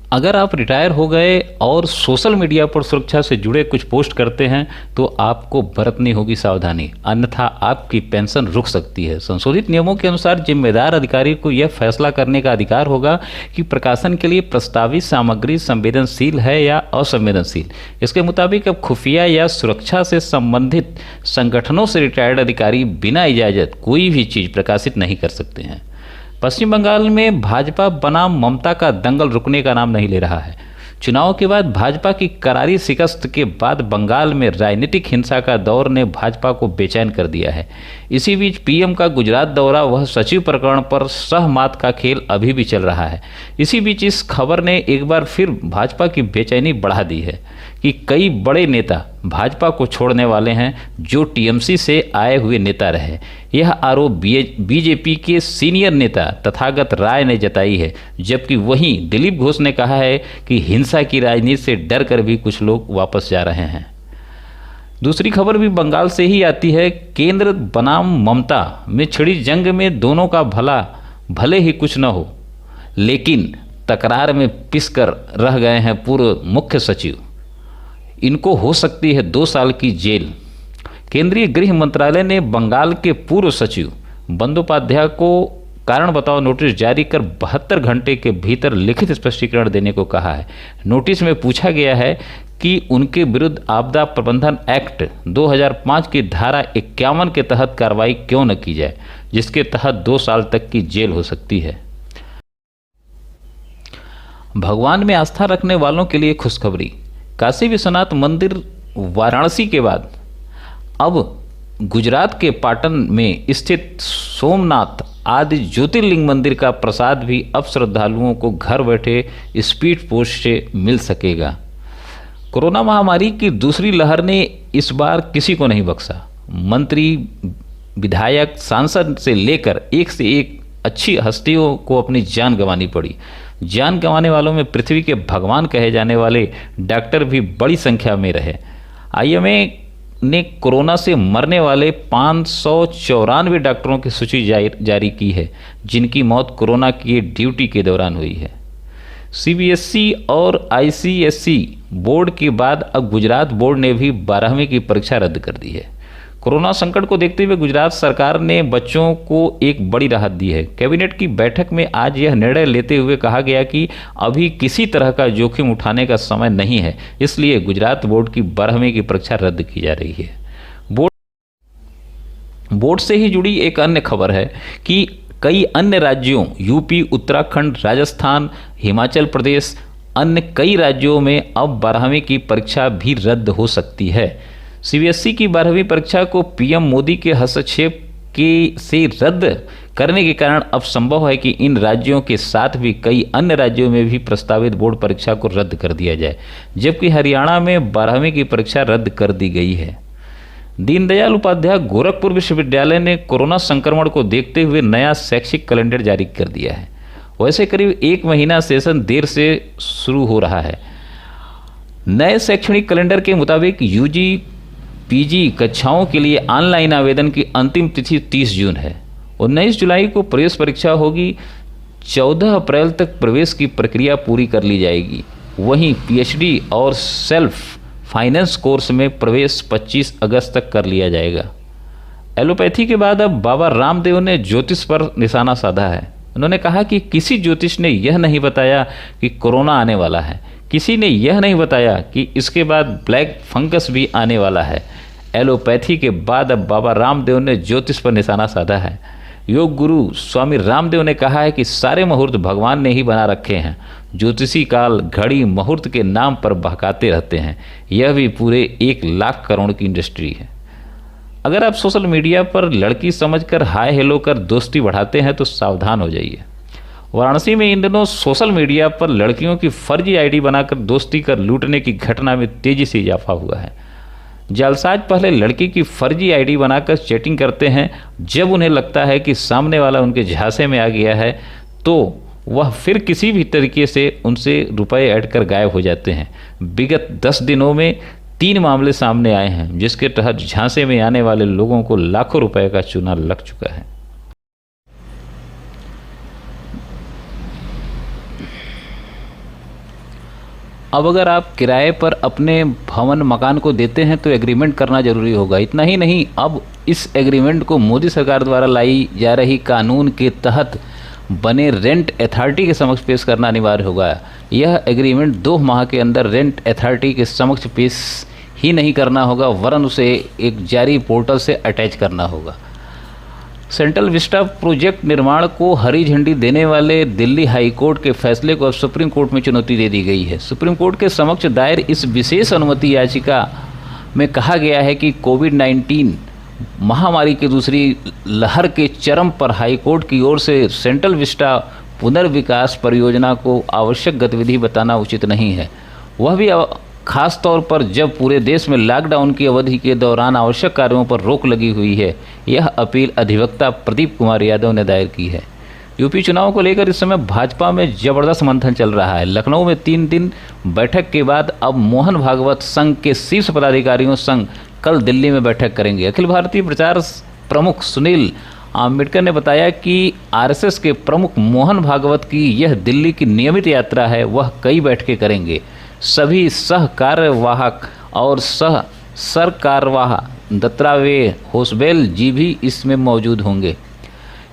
अगर आप रिटायर हो गए और सोशल मीडिया पर सुरक्षा से जुड़े कुछ पोस्ट करते हैं तो आपको बरतनी होगी सावधानी, अन्यथा आपकी पेंशन रुक सकती है। संशोधित नियमों के अनुसार जिम्मेदार अधिकारी को यह फैसला करने का अधिकार होगा कि प्रकाशन के लिए प्रस्तावित सामग्री संवेदनशील है या असंवेदनशील। इसके मुताबिक अब खुफिया या सुरक्षा से संबंधित संगठनों से रिटायर्ड अधिकारी बिना इजाज़त कोई भी चीज़ प्रकाशित नहीं कर सकते हैं। पश्चिम बंगाल में भाजपा बनाम ममता का दंगल रुकने का नाम नहीं ले रहा है। चुनाव के बाद भाजपा की करारी शिकस्त के बाद बंगाल में राजनीतिक हिंसा का दौर ने भाजपा को बेचैन कर दिया है। इसी बीच पीएम का गुजरात दौरा, वह सचिव प्रकरण पर सहमत का खेल अभी भी चल रहा है। इसी बीच इस खबर ने एक बार फिर भाजपा की बेचैनी बढ़ा दी है कि कई बड़े नेता भाजपा को छोड़ने वाले हैं जो टीएमसी से आए हुए नेता रहे। यह आरोप बीजेपी के सीनियर नेता तथागत राय ने जताई है, जबकि वहीं दिलीप घोष ने कहा है कि हिंसा की राजनीति से डर कर भी कुछ लोग वापस जा रहे हैं। दूसरी खबर भी बंगाल से ही आती है। केंद्र बनाम ममता में छिड़ी जंग में दोनों का भले ही कुछ न हो, लेकिन तकरार में पिसकर रह गए हैं पूर्व मुख्य सचिव। इनको हो सकती है 2 साल की जेल। केंद्रीय गृह मंत्रालय ने बंगाल के पूर्व सचिव बंदोपाध्याय को कारण बताओ नोटिस जारी कर 72 घंटे के भीतर लिखित स्पष्टीकरण देने को कहा है। नोटिस में पूछा गया है कि उनके विरुद्ध आपदा प्रबंधन एक्ट 2005 की धारा 51 के तहत कार्रवाई क्यों न की जाए, जिसके तहत 2 साल तक की जेल हो सकती है। भगवान में आस्था रखने वालों के लिए खुशखबरी। काशी विश्वनाथ मंदिर वाराणसी के बाद अब गुजरात के पाटन में स्थित सोमनाथ आदि ज्योतिर्लिंग मंदिर का प्रसाद भी अब श्रद्धालुओं को घर बैठे स्पीड पोस्ट से मिल सकेगा। कोरोना महामारी की दूसरी लहर ने इस बार किसी को नहीं बख्शा। मंत्री, विधायक, सांसद से लेकर एक से एक अच्छी हस्तियों को अपनी जान गंवानी पड़ी। जान गंवाने वालों में पृथ्वी के भगवान कहे जाने वाले डॉक्टर भी बड़ी संख्या में रहे। आईएमए ने कोरोना से मरने वाले 594 डॉक्टरों की सूची जारी की है, जिनकी मौत कोरोना की ड्यूटी के दौरान हुई है। सीबीएसई और आईसीएसई बोर्ड के बाद अब गुजरात बोर्ड ने भी 12वीं की परीक्षा रद्द कर दी है। कोरोना संकट को देखते हुए गुजरात सरकार ने बच्चों को एक बड़ी राहत दी है। कैबिनेट की बैठक में आज यह निर्णय लेते हुए कहा गया कि अभी किसी तरह का जोखिम उठाने का समय नहीं है, इसलिए गुजरात बोर्ड की 12वीं की परीक्षा रद्द की जा रही है। बोर्ड से ही जुड़ी एक अन्य खबर है कि कई अन्य राज्यों यूपी, उत्तराखंड, राजस्थान, हिमाचल प्रदेश, अन्य कई राज्यों में अब 12वीं की परीक्षा भी रद्द हो सकती है। सीबीएसई की 12वीं परीक्षा को पीएम मोदी के हस्तक्षेप से रद्द करने के कारण अब संभव है कि इन राज्यों के साथ भी कई अन्य राज्यों में भी प्रस्तावित बोर्ड परीक्षा को रद्द कर दिया जाए, जबकि हरियाणा में 12वीं की परीक्षा रद्द कर दी गई है। दीनदयाल उपाध्याय गोरखपुर विश्वविद्यालय ने कोरोना संक्रमण को देखते हुए नया शैक्षिक कैलेंडर जारी कर दिया है। वैसे करीब 1 महीना सेशन देर से शुरू हो रहा है। नए शैक्षणिक कैलेंडर के मुताबिक यूजी पीजी कक्षाओं के लिए ऑनलाइन आवेदन की अंतिम तिथि 30 जून है। 19 जुलाई को प्रवेश परीक्षा होगी। 14 अप्रैल तक प्रवेश की प्रक्रिया पूरी कर ली जाएगी। वहीं पीएचडी और सेल्फ फाइनेंस कोर्स में प्रवेश 25 अगस्त तक कर लिया जाएगा। एलोपैथी के बाद अब बाबा रामदेव ने ज्योतिष पर निशाना साधा है। उन्होंने कहा कि किसी ज्योतिष ने यह नहीं बताया कि कोरोना आने वाला है, किसी ने यह नहीं बताया कि इसके बाद ब्लैक फंगस भी आने वाला है। एलोपैथी के बाद अब बाबा रामदेव ने ज्योतिष पर निशाना साधा है। योग गुरु स्वामी रामदेव ने कहा है कि सारे मुहूर्त भगवान ने ही बना रखे हैं। ज्योतिषी काल, घड़ी, मुहूर्त के नाम पर बहकाते रहते हैं। यह भी पूरे 1 लाख करोड़ की इंडस्ट्री है। अगर आप सोशल मीडिया पर लड़की समझकर हाय हेलो कर दोस्ती बढ़ाते हैं तो सावधान हो जाइए। वाराणसी में इन दिनों सोशल मीडिया पर लड़कियों की फर्जी आईडी बनाकर दोस्ती कर लूटने की घटना में तेजी से इजाफा हुआ है। जालसाज पहले लड़की की फर्जी आईडी बनाकर चैटिंग करते हैं। जब उन्हें लगता है कि सामने वाला उनके झांसे में आ गया है तो वह फिर किसी भी तरीके से उनसे रुपए ऐड कर गायब हो जाते हैं। विगत 10 दिनों में 3 मामले सामने आए हैं, जिसके तहत झांसे में आने वाले लोगों को लाखों रुपए का चूना लग चुका है। अब अगर आप किराए पर अपने भवन मकान को देते हैं तो एग्रीमेंट करना जरूरी होगा। इतना ही नहीं, अब इस एग्रीमेंट को मोदी सरकार द्वारा लाई जा रही कानून के तहत बने रेंट अथॉरिटी के समक्ष पेश करना अनिवार्य होगा। यह एग्रीमेंट 2 माह के अंदर रेंट अथॉरिटी के समक्ष पेश ही नहीं करना होगा, वरन उसे एक जारी पोर्टल से अटैच करना होगा। सेंट्रल विस्टा प्रोजेक्ट निर्माण को हरी झंडी देने वाले दिल्ली हाई कोर्ट के फैसले को अब सुप्रीम कोर्ट में चुनौती दे दी गई है। सुप्रीम कोर्ट के समक्ष दायर इस विशेष अनुमति याचिका में कहा गया है कि कोविड-19 महामारी की दूसरी लहर के चरम पर हाई कोर्ट की ओर से सेंट्रल विस्टा पुनर्विकास परियोजना को आवश्यक गतिविधि बताना उचित नहीं है, वह भी खास तौर पर जब पूरे देश में लॉकडाउन की अवधि के दौरान आवश्यक कार्यों पर रोक लगी हुई है। यह अपील अधिवक्ता प्रदीप कुमार यादव ने दायर की है। यूपी चुनाव को लेकर इस समय भाजपा में जबरदस्त मंथन चल रहा है। लखनऊ में 3 दिन बैठक के बाद अब मोहन भागवत संघ के शीर्ष पदाधिकारियों संघ कल दिल्ली में बैठक करेंगे। अखिल भारतीय प्रचार प्रमुख सुनील आम्बेडकर ने बताया कि आरएसएस के प्रमुख मोहन भागवत की यह दिल्ली की नियमित यात्रा है, वह कई बैठकें करेंगे। सभी सह कार्यवाहक और सह सरकारवाह दत्तात्रेय होसबेल जी भी इसमें मौजूद होंगे।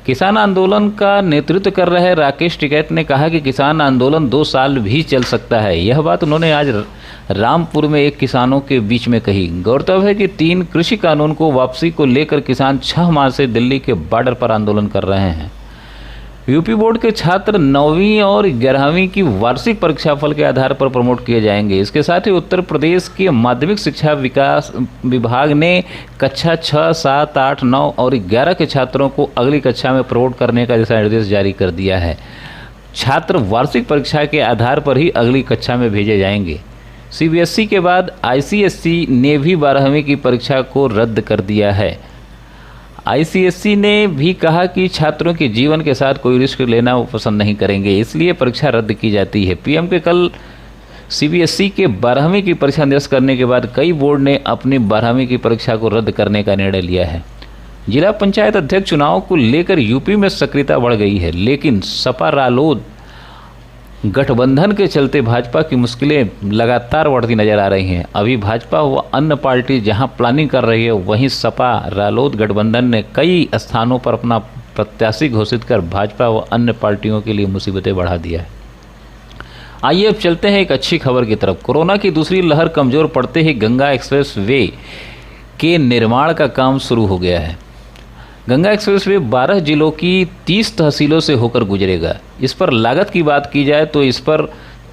किसान आंदोलन का नेतृत्व कर रहे राकेश टिकैत ने कहा कि किसान आंदोलन 2 साल भी चल सकता है। यह बात उन्होंने आज रामपुर में एक किसानों के बीच में कही। गौरतलब है कि 3 कृषि कानून को वापसी को लेकर किसान 6 माह से दिल्ली के बॉर्डर पर आंदोलन कर रहे हैं। यूपी बोर्ड के छात्र 9वीं और 11वीं की वार्षिक परीक्षाफल के आधार पर प्रमोट किए जाएंगे। इसके साथ ही उत्तर प्रदेश के माध्यमिक शिक्षा विकास विभाग ने कक्षा 6, 7, 8, 9 और 11 के छात्रों को अगली कक्षा में प्रमोट करने का दिशा निर्देश जारी कर दिया है। छात्र वार्षिक परीक्षा के आधार पर ही अगली कक्षा में भेजे जाएंगे। सीबीएसई के बाद आईसीएसई ने भी 12वीं की परीक्षा को रद्द कर दिया है। आईसीएसई ने भी कहा कि छात्रों के जीवन के साथ कोई रिस्क लेना वो पसंद नहीं करेंगे, इसलिए परीक्षा रद्द की जाती है। पीएम के कल सीबीएसई के 12वीं की परीक्षा निरस्त करने के बाद कई बोर्ड ने अपनी 12वीं की परीक्षा को रद्द करने का निर्णय लिया है। जिला पंचायत अध्यक्ष चुनाव को लेकर यूपी में सक्रियता बढ़ गई है, लेकिन सपा रालोद गठबंधन के चलते भाजपा की मुश्किलें लगातार बढ़ती नजर आ रही हैं। अभी भाजपा व अन्य पार्टी जहां प्लानिंग कर रही है, वहीं सपा रालोद गठबंधन ने कई स्थानों पर अपना प्रत्याशी घोषित कर भाजपा व अन्य पार्टियों के लिए मुसीबतें बढ़ा दिया है। आइए अब चलते हैं एक अच्छी खबर की तरफ। कोरोना की दूसरी लहर कमजोर पड़ते ही गंगा एक्सप्रेस वे के निर्माण का काम शुरू हो गया है। गंगा एक्सप्रेस वे 12 जिलों की 30 तहसीलों से होकर गुजरेगा। इस पर लागत की बात की जाए तो इस पर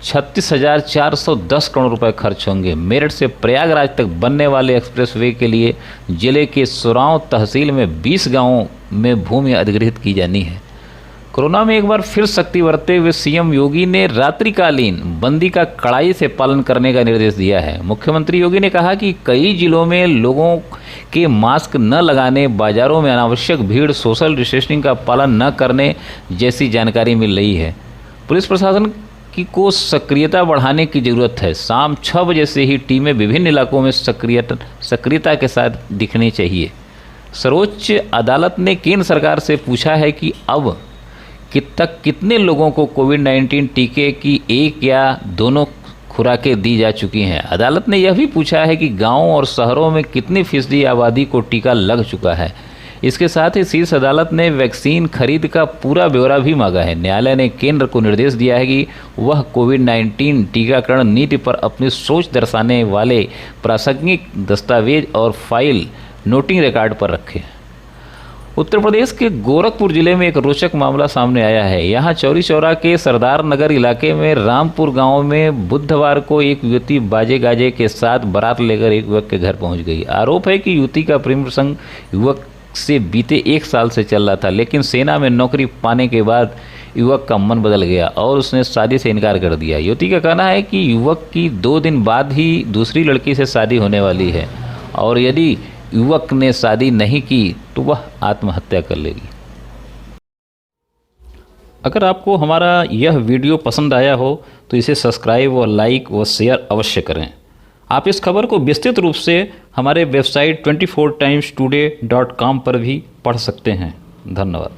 36,410 करोड़ रुपए खर्च होंगे। मेरठ से प्रयागराज तक बनने वाले एक्सप्रेस वे के लिए जिले के सुरांव तहसील में 20 गांवों में भूमि अधिग्रहित की जानी है। कोरोना में एक बार फिर सख्ती बरतते हुए सीएम योगी ने रात्रिकालीन बंदी का कड़ाई से पालन करने का निर्देश दिया है। मुख्यमंत्री योगी ने कहा कि कई जिलों में लोगों के मास्क न लगाने, बाजारों में अनावश्यक भीड़, सोशल डिस्टेंसिंग का पालन न करने जैसी जानकारी मिल रही है। पुलिस प्रशासन को सक्रियता बढ़ाने की जरूरत है। शाम 6 बजे से ही टीमें विभिन्न इलाकों में सक्रियता के साथ दिखनी चाहिए। सर्वोच्च अदालत ने केंद्र सरकार से पूछा है कि अब तक कितने लोगों को कोविड-19 टीके की एक या दोनों खुराकें दी जा चुकी हैं। अदालत ने यह भी पूछा है कि गांवों और शहरों में कितनी फीसदी आबादी को टीका लग चुका है। इसके साथ ही शीर्ष अदालत ने वैक्सीन खरीद का पूरा ब्यौरा भी मांगा है। न्यायालय ने केंद्र को निर्देश दिया है कि वह कोविड-19 टीकाकरण नीति पर अपनी सोच दर्शाने वाले प्रासंगिक दस्तावेज और फाइल नोटिंग रिकॉर्ड पर रखे। उत्तर प्रदेश के गोरखपुर जिले में एक रोचक मामला सामने आया है। यहाँ चौरी चौरा के सरदार नगर इलाके में रामपुर गांव में बुधवार को एक युवती बाजे गाजे के साथ बारात लेकर एक युवक के घर पहुंच गई। आरोप है कि युवती का प्रेम प्रसंग युवक से बीते 1 साल से चल रहा था, लेकिन सेना में नौकरी पाने के बाद युवक का मन बदल गया और उसने शादी से इनकार कर दिया। युवती का कहना है कि युवक की 2 दिन बाद ही दूसरी लड़की से शादी होने वाली है और यदि युवक ने शादी नहीं की तो वह आत्महत्या कर लेगी। अगर आपको हमारा यह वीडियो पसंद आया हो तो इसे सब्सक्राइब और लाइक व शेयर अवश्य करें। आप इस खबर को विस्तृत रूप से हमारे वेबसाइट 24timestoday.com पर भी पढ़ सकते हैं। धन्यवाद।